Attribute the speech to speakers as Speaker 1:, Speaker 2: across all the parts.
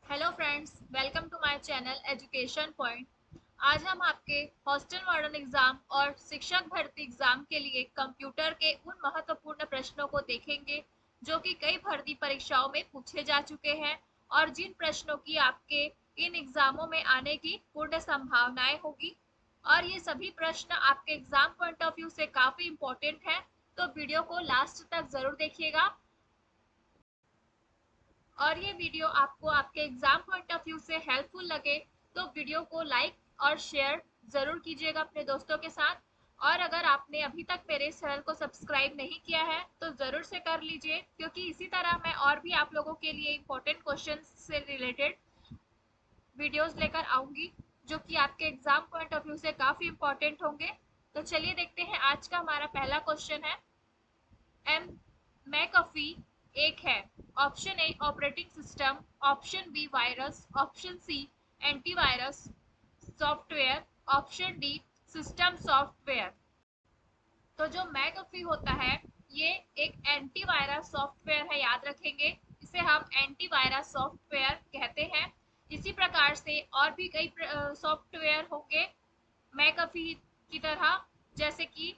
Speaker 1: Hello friends, welcome to my channel education point. आज हम आपके हॉस्टल मॉडर्न एग्जाम और शिक्षक भर्ती एग्जाम के लिए कंप्यूटर के उन महत्वपूर्ण प्रश्नों को देखेंगे जो कि कई भर्ती परीक्षाओं में पूछे जा चुके हैं और जिन प्रश्नों की आपके इन एग्जामों में आने की पूर्ण संभावनाएं होगी। और ये सभी प्रश्न आपके एग्जाम पॉइंट ऑफ व्यू से काफी इम्पोर्टेंट है, तो वीडियो को लास्ट तक जरूर देखिएगा। और ये वीडियो आपको आपके एग्जाम पॉइंट ऑफ व्यू से हेल्पफुल लगे तो वीडियो को लाइक और शेयर जरूर कीजिएगा अपने दोस्तों के साथ। और अगर आपने अभी तक मेरे इस चैनल को सब्सक्राइब नहीं किया है तो जरूर से कर लीजिए, क्योंकि इसी तरह मैं और भी आप लोगों के लिए इम्पोर्टेंट क्वेश्चन से रिलेटेड वीडियोस लेकर आऊंगी जो कि आपके एग्जाम पॉइंट ऑफ व्यू से काफी इम्पोर्टेंट होंगे। तो चलिए देखते हैं। आज का हमारा पहला क्वेश्चन है, एम मैकअफी एक है। Option A operating system, option B virus, option C antivirus software, option D system software. तो जो मैकअफी होता है ये एक एंटीवायरस सॉफ्टवेयर है, याद रखेंगे। इसे हम एंटीवायरस सॉफ्टवेयर कहते हैं। इसी प्रकार से और भी कई सॉफ्टवेयर होंगे मैकअफी की तरह, जैसे कि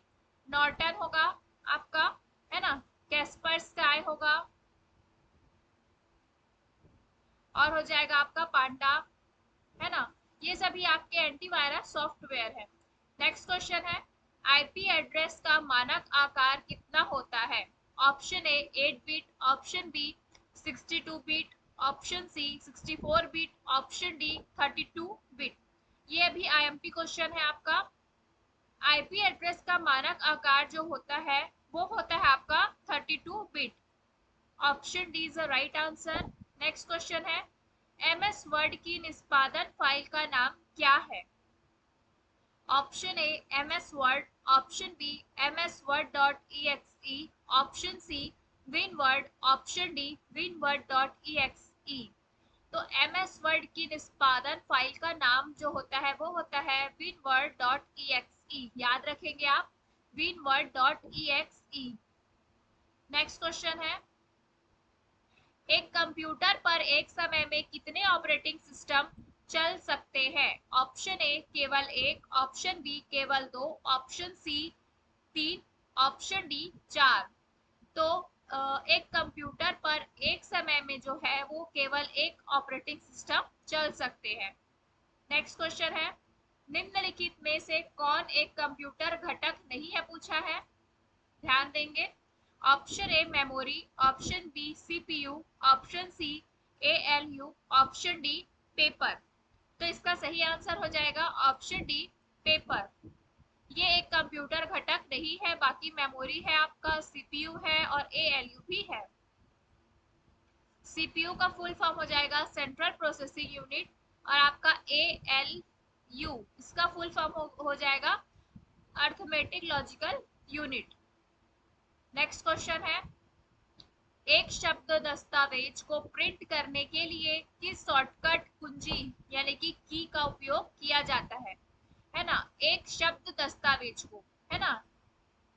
Speaker 1: नॉर्टन होगा आपका, है ना, कैस्पर स्काई होगा, और हो जाएगा आपका पांडा, है ना। ये सभी आपके एंटीवायरस सॉफ्टवेयर है। नेक्स्ट क्वेश्चन है, आईपी एड्रेस का मानक आकार कितना होता है? Option A 8 bit, option B 62 bit, option C 64 bit, option D 32 bit. ये भी आईएमपी क्वेश्चन है आपका। आईपी एड्रेस का मानक आकार जो होता है वो होता है आपका 32 bit. Option D is the right answer. Next question है, एमएस वर्ड की निष्पादन फाइल का नाम क्या है? Option A MS Word, option B MS Word dot E, option C WinWord, option D WinWord dot E. तो एमएस वर्ड की निष्पादन फाइल का नाम जो होता है वो होता है विनवर्ड डॉट ई, याद रखेंगे आप, विनवर्ड डॉट ई। नेक्स्ट क्वेश्चन है, एक कंप्यूटर पर एक समय में कितने ऑपरेटिंग सिस्टम चल सकते हैं? ऑप्शन ए केवल एक, ऑप्शन बी केवल दो, ऑप्शन सी 3, ऑप्शन डी 4। तो एक कंप्यूटर पर एक समय में जो है वो केवल एक ऑपरेटिंग सिस्टम चल सकते हैं। नेक्स्ट क्वेश्चन है, निम्नलिखित में से कौन एक कंप्यूटर घटक नहीं है, पूछा है, ध्यान देंगे। Option A memory, option B CPU, option C ALU, option D paper. तो इसका सही आंसर हो जाएगा ऑप्शन डी पेपर। ये एक कंप्यूटर घटक नहीं है, बाकी मेमोरी है आपका, सीपीयू है और एएलयू भी है। सीपीयू का फुल फॉर्म हो जाएगा सेंट्रल प्रोसेसिंग यूनिट, और आपका एएलयू इसका फुल फॉर्म हो जाएगा arithmetic logical unit. Next question है, एक शब्द दस्तावेज को प्रिंट करने के लिए किस शॉर्टकट कुंजी यानी कि की का उपयोग किया जाता है ना। एक शब्द दस्तावेज को, है ना,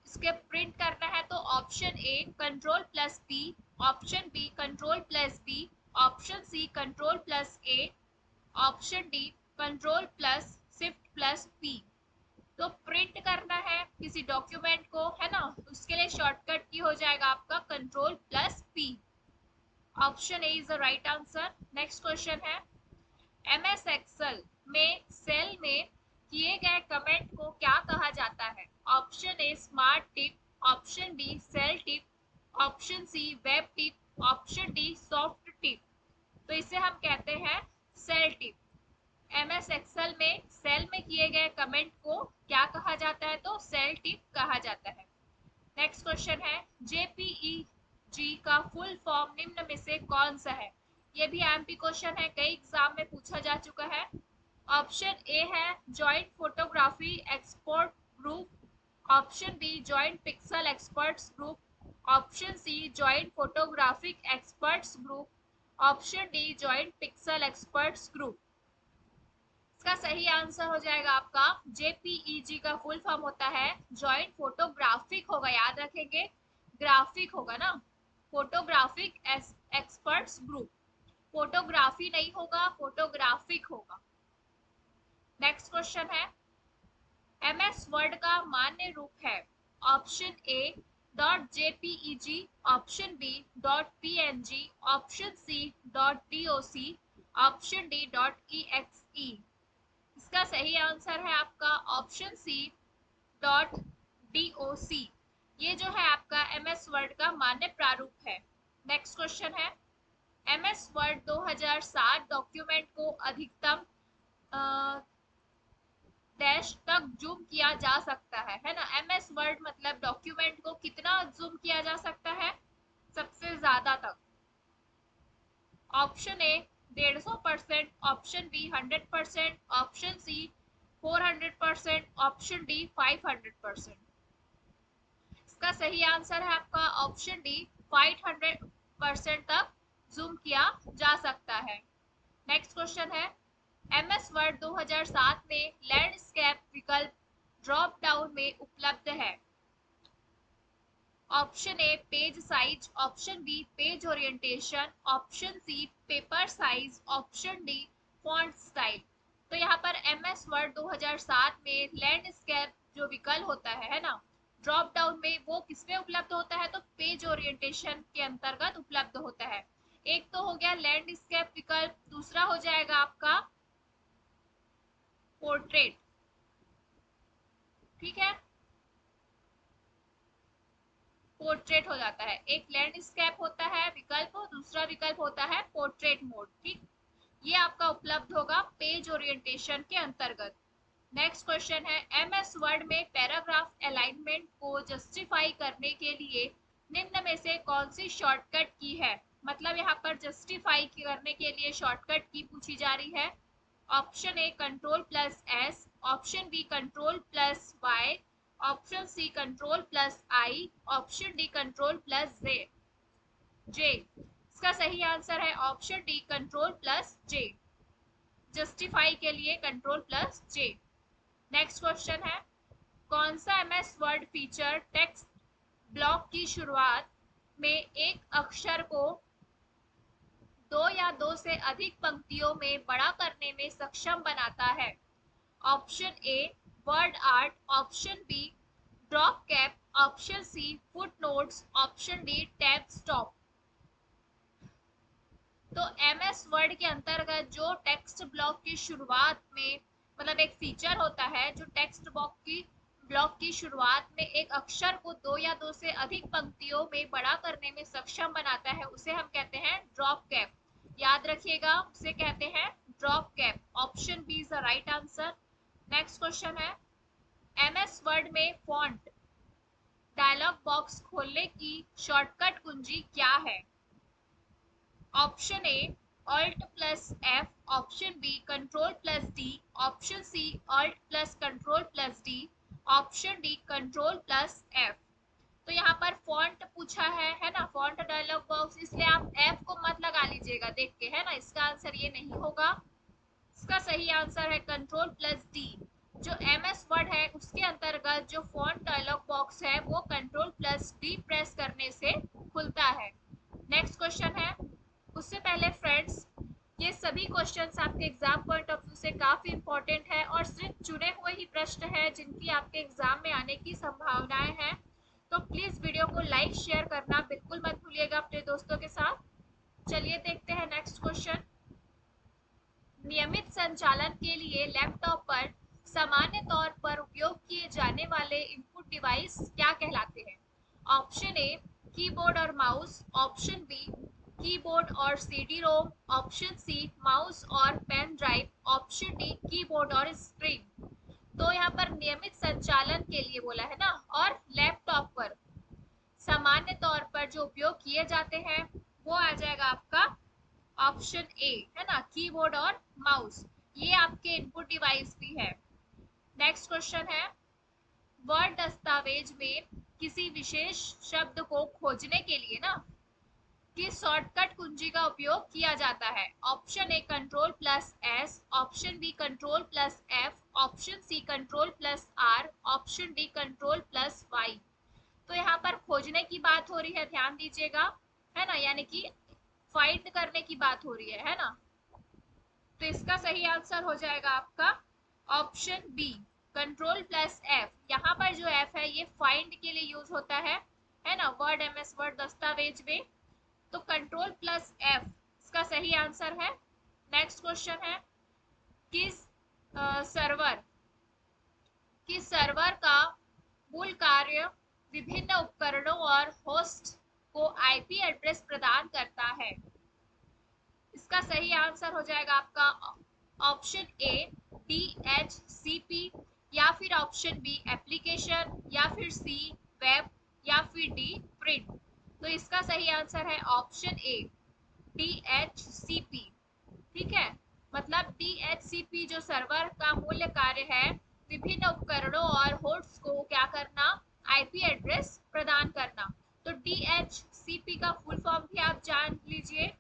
Speaker 1: इसके प्रिंट करना है तो option A control plus P, option B control plus B, option C control plus A, option D control plus shift plus P. तो प्रिंट करना है किसी डॉक्यूमेंट को, है ना, उसके लिए शॉर्टकट की हो जाएगा आपका control plus P. Option A is the right answer. Next question है, एमएस एक्सेल में सेल में किए गए कमेंट को क्या कहा जाता है? Option A smart tip, option B cell tip, option C web tip, option D soft tip. तो इसे हम कहते हैं सेल टिप। एमएस एक्सेल में सेल में किए गए कमेंट को क्या कहा जाता है? तो सेल टिप कहा जाता है। नेक्स्ट क्वेश्चन है, जेपीईजी का फुल फॉर्म निम्न में से कौन सा है? ये भी एमपी क्वेश्चन है, कई एग्जाम में पूछा जा चुका है। ऑप्शन ए है joint photography expert group, option B joint pixel experts group, option C joint photographic experts group, option D joint pixel experts group. इसका सही आंसर हो जाएगा आपका जेपीईजी का फुल फॉर्म होता है जॉइंट फोटोग्राफिक होगा, याद रखेंगे, ग्राफिक होगा ना, फोटोग्राफिक एक्सपर्ट्स ग्रुप। फोटोग्राफी नहीं होगा, फोटोग्राफिक होगा। नेक्स्ट क्वेश्चन है, एमएस वर्ड का मान्य रूप है। Option A dot JPEG, option B dot PNG, option C dot DOC, option D dot EXE. इसका सही आंसर है आपका ऑप्शन सी डॉट डीओसी। ये जो है आपका एमएस वर्ड का मान्य प्रारूप है। नेक्स्ट क्वेश्चन है, एमएस वर्ड 2007 डॉक्यूमेंट को अधिकतम डैश तक जूम किया जा सकता है ना। एमएस वर्ड मतलब डॉक्यूमेंट को कितना जूम किया जा सकता है, सबसे ज्यादा तक। Option A 150%, option B 100%, option C 400%, option D 500%। इसका सही आंसर है आपका ऑप्शन डी 500% तक जूम किया जा सकता है। नेक्स्ट क्वेश्चन है, एमएस वर्ड 2007 में लैंडस्केप विकल्प ड्रॉप डाउन में उपलब्ध है। Option A page size, option B page orientation, option C paper size, option D font style. तो यहाँ पर एमएस वर्ड 2007 में लैंडस्केप जो विकल्प होता है ना, ड्रॉप डाउन में, वो किसमें उपलब्ध होता है, तो पेज ओरिएंटेशन के अंतर्गत उपलब्ध होता है। एक तो हो गया लैंडस्केप विकल्प, दूसरा हो जाएगा आपका पोर्ट्रेट। ठीक है, पोर्ट्रेट हो जाता है। एक लैंडस्केप होता है विकल्प, दूसरा विकल्प होता है पोर्ट्रेट मोड। ठीक, ये आपका उपलब्ध होगा पेज ओरिएंटेशन के अंतर्गत। नेक्स्ट क्वेश्चन है, एमएस वर्ड में पैराग्राफ अलाइनमेंट को जस्टिफाई करने के लिए निम्न में से कौन सी शॉर्टकट की है। मतलब यहाँ पर जस्टिफाई करने के लिए शॉर्टकट की पूछी जा रही है। Option A control plus S, option B control plus Y, option C control plus I, option D control plus J. इसका सही आंसर है option D control plus J. Justify के लिए control plus J. Next question है, कौन सा MS Word feature text block की शुरुआत में एक अक्षर को दो या दो से अधिक पंक्तियों में बड़ा करने में सक्षम बनाता है। Option A word art, option B drop cap, option C footnotes, option D tab stop. तो एमएस वर्ड के अंतर्गत जो टेक्स्ट ब्लॉक की शुरुआत में, मतलब एक फीचर होता है जो टेक्स्ट ब्लॉक की शुरुआत में एक अक्षर को दो या दो से अधिक पंक्तियों में बड़ा करने में सक्षम बनाता है, उसे हम कहते हैं ड्रॉप कैप। याद रखिएगा, उसे कहते हैं drop cap. Option B is the right answer. Next question है, एमएस वर्ड में फॉन्ट डायलॉग बॉक्स खोलने की शॉर्टकट कुंजी क्या है। Option A alt plus F, option B control plus D, option C alt plus control plus D, option D control plus F. तो यहाँ पर फॉन्ट पूछा है ना, फॉन्ट डायलॉग बॉक्स, इसलिए आप एफ को मत लगा लीजिएगा देख के, है ना। इसका आंसर ये नहीं होगा। इसका सही आंसर है कंट्रोल प्लस डी। जो एमएस वर्ड है उसके अंतर्गत जो फॉन्ट डायलॉग बॉक्स है वो कंट्रोल प्लस डी प्रेस करने से खुलता है। नेक्स्ट क्वेश्चन है, उससे पहले फ्रेंड्स, ये सभी क्वेश्चंस आपके एग्जाम पॉइंट ऑफ व्यू से काफी इंपॉर्टेंट है और सिर्फ चुने हुए ही प्रश्न है जिनकी आपके एग्जाम में आने की संभावनाएं हैं। तो प्लीज वीडियो को लाइक शेयर करना बिल्कुल मत भूलिएगा अपने दोस्तों के साथ। चलिए देखते हैं नेक्स्ट क्वेश्चन। नियमित संचालन के लिए लैपटॉप पर सामान्य तौर पर उपयोग किए जाने वाले इनपुट डिवाइस क्या कहलाते हैं। ऑप्शन ए कीबोर्ड और माउस, ऑप्शन बी कीबोर्ड और CD ROM, option C mouse और pen drive, option D keyboard और स्क्रीन। तो यहाँ पर नियमित संचालन के लिए बोला है ना, और लैपटॉप पर सामान्य तौर पर जो उपयोग किए जाते हैं वो आ जाएगा आपका ऑप्शन ए, है ना, कीबोर्ड और माउस। ये आपके इनपुट डिवाइस भी है। नेक्स्ट क्वेश्चन है, वर्ड दस्तावेज में किसी विशेष शब्द को खोजने के लिए ना किस शॉर्टकट कुंजी का उपयोग किया जाता है। Option A control plus S, option B control plus F, option C control plus R, option D control plus Y. तो यहाँ पर खोजने की बात हो रही है, ध्यान दीजिएगा, है ना, यानी कि फाइंड करने की बात हो रही है ना। तो इसका सही आंसर हो जाएगा आपका option B, control plus F. यहाँ पर जो एफ है ये फाइंड के लिए यूज होता है ना, वर्ड एमएस वर्ड दस्तावेज में। तो कंट्रोल प्लस एफ इसका सही आंसर है। नेक्स्ट क्वेश्चन है, किस सर्वर का मूल कार्य विभिन्न उपकरणों और होस्ट को आईपी एड्रेस प्रदान करता है। इसका सही आंसर हो जाएगा आपका ऑप्शन ए DHCP, या फिर ऑप्शन बी एप्लीकेशन, या फिर सी वेब, या फिर डी प्रिंट। तो इसका सही आंसर है ऑप्शन ए DHCP। ठीक है, मतलब DHCP जो सर्वर का मूल्य कार्य है विभिन्न उपकरणों और होस्ट्स को क्या करना, आईपी एड्रेस प्रदान करना। तो DHCP का फुल फॉर्म भी आप जान लीजिए।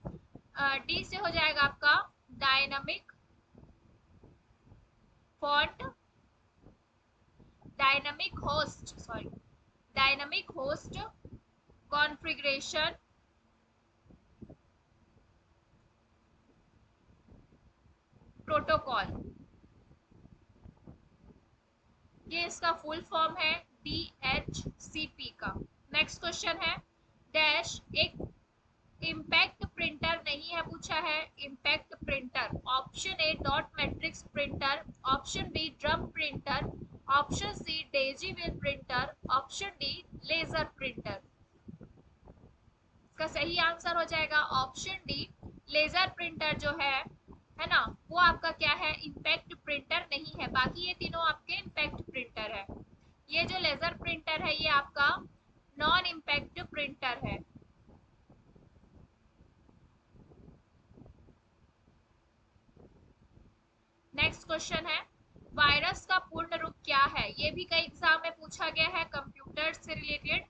Speaker 1: डी से हो जाएगा आपका dynamic font, dynamic host configuration protocol, ये इसका फुल फॉर्म है DHCP का। नेक्स्ट क्वेश्चन है, डैश एक इम्पैक्ट प्रिंटर नहीं है पूछा है, impact printer. Option A dot matrix printer, option B drum printer, option C daisy wheel printer, option D laser printer. इसका सही आंसर हो जाएगा ऑप्शन डी लेजर प्रिंटर जो है ना, वो आपका क्या है, इम्पैक्ट प्रिंटर नहीं है। बाकी ये तीनों आपके इम्पैक्ट प्रिंटर है। ये जो लेजर प्रिंटर है ये आपका नॉन इम्पैक्ट प्रिंटर है। नेक्स्ट क्वेश्चन है, वायरस का पूर्ण रूप क्या है। ये भी कई एग्जाम में पूछा गया है कंप्यूटर से रिलेटेड।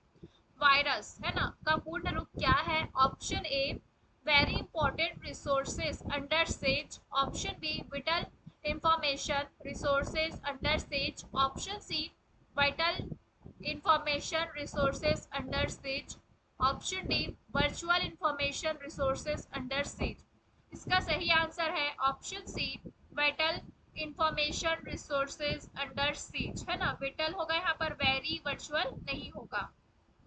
Speaker 1: वायरस है ना का पूर्ण रूप क्या है। Option A very important resources under siege, option B vital information resources under siege, option C vital information resources under siege, option D virtual information resources under siege. इसका सही आंसर है option C vital information resources under siege, है ना। Whittle होगा यहाँ पर, very virtual नहीं होगा।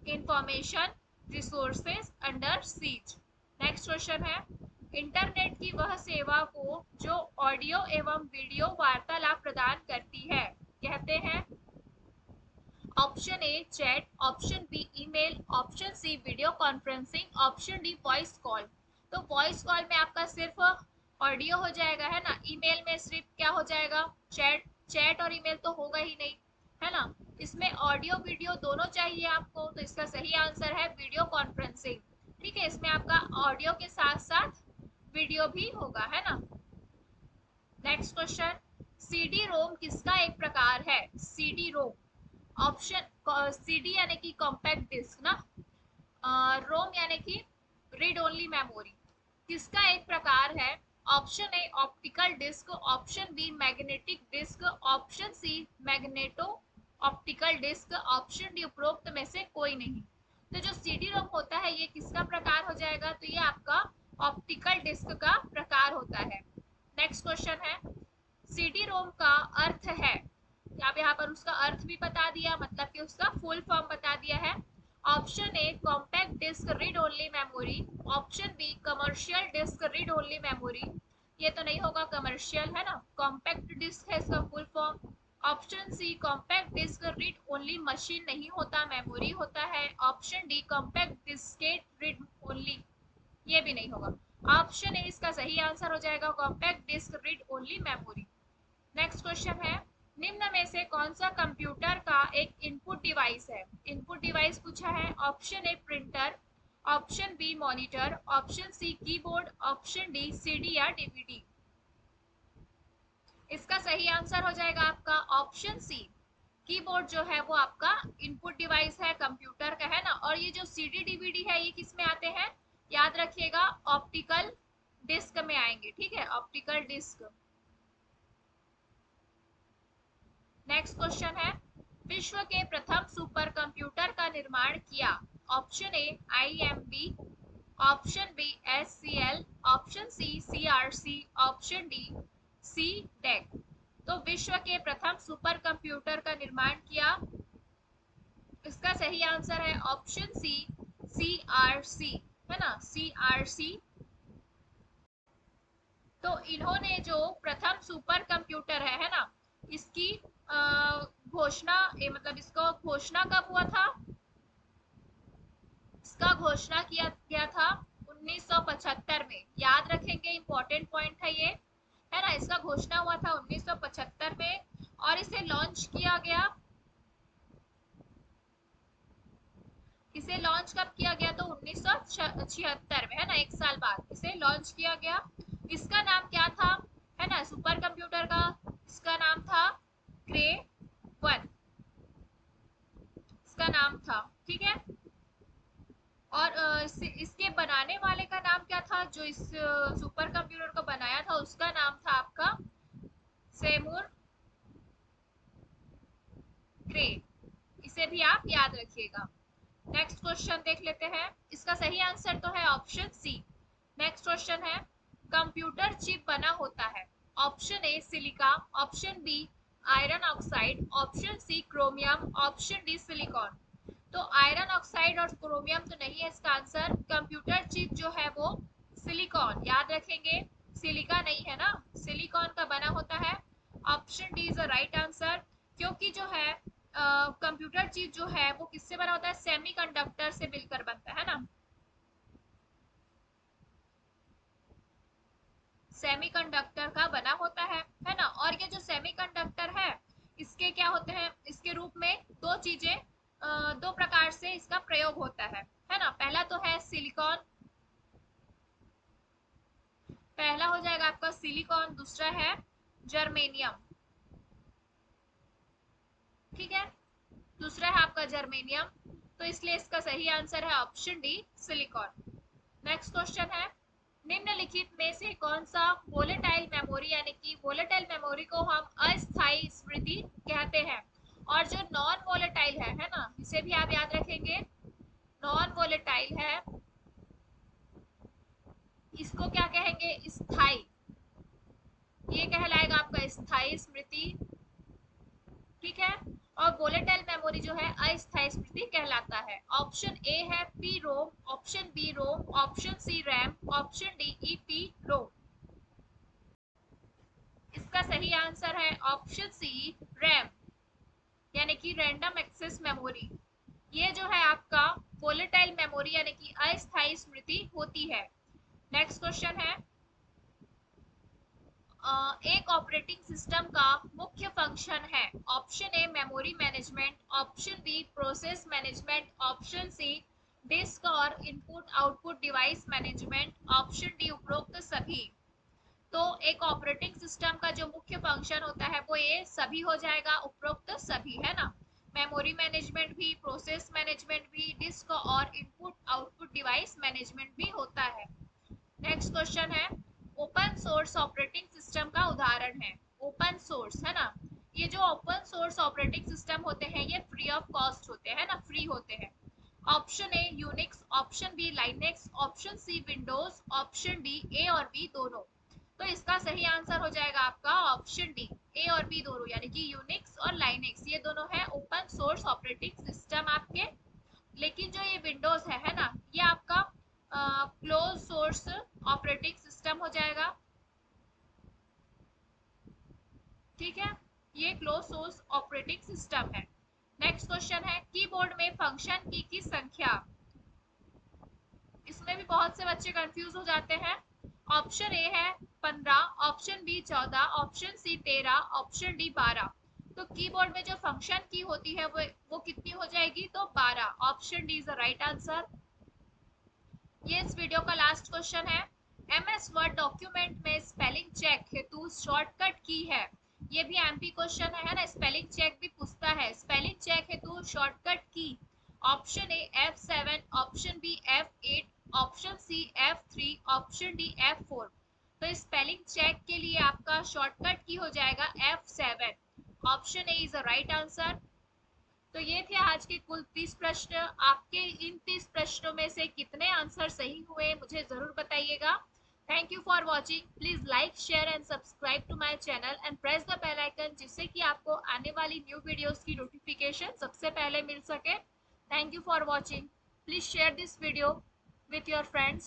Speaker 1: Information resources under seize. Next question है, इंटरनेट की वह सेवा को जो ऑडियो एवं वीडियो वार्तालाप प्रदान करती है कहते हैं। Option A chat, option B email, option C video conferencing, option D voice call. तो वॉइस कॉल में आपका सिर्फ ऑडियो हो जाएगा, है ना। ईमेल में सिर्फ क्या हो जाएगा, चैट। चैट और ईमेल तो होगा ही नहीं, है ना। इसमें ऑडियो वीडियो दोनों चाहिए आपको, तो इसका सही आंसर है वीडियो कॉन्फ्रेंसिंग। ठीक है, इसमें आपका ऑडियो के साथ साथ वीडियो भी होगा, है ना। नेक्स्ट क्वेश्चन, सीडी रोम किसका एक प्रकार है। सीडी रोम, ऑप्शन सीडी यानी कि कॉम्पैक्ट डिस्क ना, रोम यानी कि रीड ओनली मेमोरी, किसका एक प्रकार है। Option A optical disk, option B magnetic disk, option C magneto optical disk, option D उपरोक्त में से कोई नहीं। तो जो सीडी रोम होता है ये किसका प्रकार हो जाएगा, तो ये आपका ऑप्टिकल डिस्क का प्रकार होता है। नेक्स्ट क्वेश्चन है, सीडी रोम का अर्थ है। आप यहाँ पर उसका अर्थ भी बता दिया, मतलब कि उसका फुल फॉर्म बता दिया है। Option A compact disk read only memory, option B commercial disk read only memory, ये तो नहीं होगा कमर्शियल, है ना। कॉम्पैक्ट डिस्क है इसका full form. Option C compact disk read only machine नहीं होता, मेमोरी होता है। Option D compact diskette read only, ये भी नहीं होगा। ऑप्शन ए इसका सही आंसर हो जाएगा compact disk read only memory. Next question है, निम्न में से कौन सा कंप्यूटर का एक इनपुट डिवाइस है। इनपुट डिवाइस पूछा है। Option A printer, option B monitor, option C keyboard, option D CD या डीवीडी। इसका सही आंसर हो जाएगा आपका ऑप्शन सी, कीबोर्ड जो है वो आपका इनपुट डिवाइस है कंप्यूटर का, है ना। और ये जो सीडी डीवीडी है ये किस में आते हैं, याद रखिएगा ऑप्टिकल डिस्क में आएंगे, ठीक है, ऑप्टिकल डिस्क। नेक्स्ट क्वेश्चन है, विश्व के प्रथम सुपर कंप्यूटर का निर्माण किया। Option A IMB, option B SCL, option C CRC, option D CDEC। तो विश्व के प्रथम सुपर कंप्यूटर का निर्माण किया, इसका सही आंसर है ऑप्शन सी CRC, है ना, CRC। तो इन्होंने जो प्रथम सुपर कंप्यूटर है ना, इसकी घोषणा मतलब इसको घोषणा कब हुआ था? इसका घोषणा किया गया था 1975 में। याद रखेंगे, इंपॉर्टेंट पॉइंट है ये, है ना। इसका घोषणा हुआ था 1975 में और इसे लॉन्च किया गया, इसे लॉन्च कब किया गया? तो 1976 में, है ना, एक साल बाद इसे लॉन्च किया गया। इसका नाम क्या था, है ना, सुपर कंप्यूटर का? इसका नाम था क्रे 1, इसका नाम था, ठीक है। और इसके बनाने वाले का नाम क्या था? जो इस सुपर कंप्यूटर को बनाया था उसका नाम था आपका सेमुर क्रे। इसे भी आप याद रखिएगा। नेक्स्ट क्वेश्चन देख लेते हैं, इसका सही आंसर तो है ऑप्शन सी। नेक्स्ट क्वेश्चन है, कंप्यूटर चिप बना होता है option A silica, option B iron oxide, option C chromium, option D silicon. तो आयरन ऑक्साइड और क्रोमियम तो नहीं है इसका आंसर। कंप्यूटर चिप जो है वो सिलिकॉन, याद रखेंगे, सिलिका नहीं है ना, सिलिकॉन का बना होता है। Option D is the right answer, क्योंकि जो है कंप्यूटर चिप जो है वो किससे बना होता है? सेमीकंडक्टर से मिलकर बनता है ना, सेमीकंडक्टर का बना होता है ना। और ये जो सेमीकंडक्टर है, इसके क्या होते हैं? इसके रूप में दो चीजें, दो प्रकार से इसका प्रयोग होता है ना। पहला तो है सिलिकॉन, पहला हो जाएगा आपका सिलिकॉन, दूसरा है जर्मेनियम, ठीक है, दूसरा है आपका जर्मेनियम। तो इसलिए इसका सही आंसर है option D silicon. Next question है, निम्नलिखित में से कौन सा वोलेटाइल मेमोरी, यानी कि वोलेटाइल मेमोरी को हम अस्थायी स्मृति कहते हैं, और जो नॉन वोलेटाइल है ना, इसे भी आप याद रखेंगे, नॉन वोलेटाइल है इसको क्या कहेंगे? स्थाई, ये कहलाएगा आपका स्थायी स्मृति, ठीक है। और वोलेटाइल मेमोरी जो है अस्थायी स्मृति कहलाता है। ऑप्शन ए है P ROM, option B ROM, option C RAM, option D EP ROM. इसका सही आंसर है ऑप्शन सी रैम, यानी कि रैंडम एक्सेस मेमोरी। ये जो है आपका वोलेटाइल मेमोरी यानी कि अस्थायी स्मृति होती है। नेक्स्ट क्वेश्चन है, एक ऑपरेटिंग सिस्टम का मुख्य फंक्शन है option A memory management, option B process management, option C disk और input output device management, option D उपरोक्त सभी। तो एक ऑपरेटिंग सिस्टम का जो मुख्य फंक्शन होता है वो ये सभी हो जाएगा, उपरोक्त सभी, है ना। मेमोरी मैनेजमेंट भी, प्रोसेस मैनेजमेंट भी, डिस्क और इनपुट आउटपुट डिवाइस मैनेजमेंट भी होता है। नेक्स्ट क्वेश्चन है, ओपन सोर्स ऑपरेटिंग सिस्टम का उदाहरण है। ओपन सोर्स, है ना, ये जो ओपन सोर्स ऑपरेटिंग सिस्टम होते हैं ये फ्री ऑफ कॉस्ट होते हैं ना, फ्री होते हैं। Option A Unix, option B Linux, option C Windows, option D A और बी दोनों। तो इसका सही आंसर हो जाएगा आपका ऑप्शन डी, ए और बी दोनों, यानी कि यूनिक्स और लाइनेक्स ये दोनों है ओपन सोर्स ऑपरेटिंग सिस्टम आपके। लेकिन जो ये विंडोज है ना, ये आपका क्लोज सोर्स ऑपरेटिंग सिस्टम हो जाएगा, ठीक है, ये क्लोज सोर्स ऑपरेटिंग सिस्टम है। नेक्स्ट क्वेश्चन है, कीबोर्ड में फंक्शन की संख्या, इसमें भी बहुत से बच्चे कंफ्यूज हो जाते हैं। ऑप्शन ए है 15, option B 14, option C 13, option D 12। तो कीबोर्ड में जो फंक्शन की होती है वो कितनी हो जाएगी? तो 12, option D is the right answer. ये इस वीडियो का लास्ट क्वेश्चन है, एमएस वर्ड डॉक्यूमेंट में स्पेलिंग चेक हेतु शॉर्टकट की है। ये भी एमपी क्वेश्चन है ना, स्पेलिंग चेक भी पूछता है, स्पेलिंग चेक हेतु शॉर्टकट की। Option A F7, option B F8, option C F3, option D F4। तो स्पेलिंग चेक के लिए आपका शॉर्टकट की हो जाएगा F7, option A is the right answer. तो ये थे आज के कुल 30 प्रश्न। आपके इन 30 प्रश्नों में से कितने आंसर सही हुए मुझे जरूर बताइएगा। Thank you for watching. Please like share and subscribe to my channel and press the bell icon, जिससे कि आपको आने वाली न्यू वीडियोस की नोटिफिकेशन सबसे पहले मिल सके। Thank you for watching. Please share this video with your friends.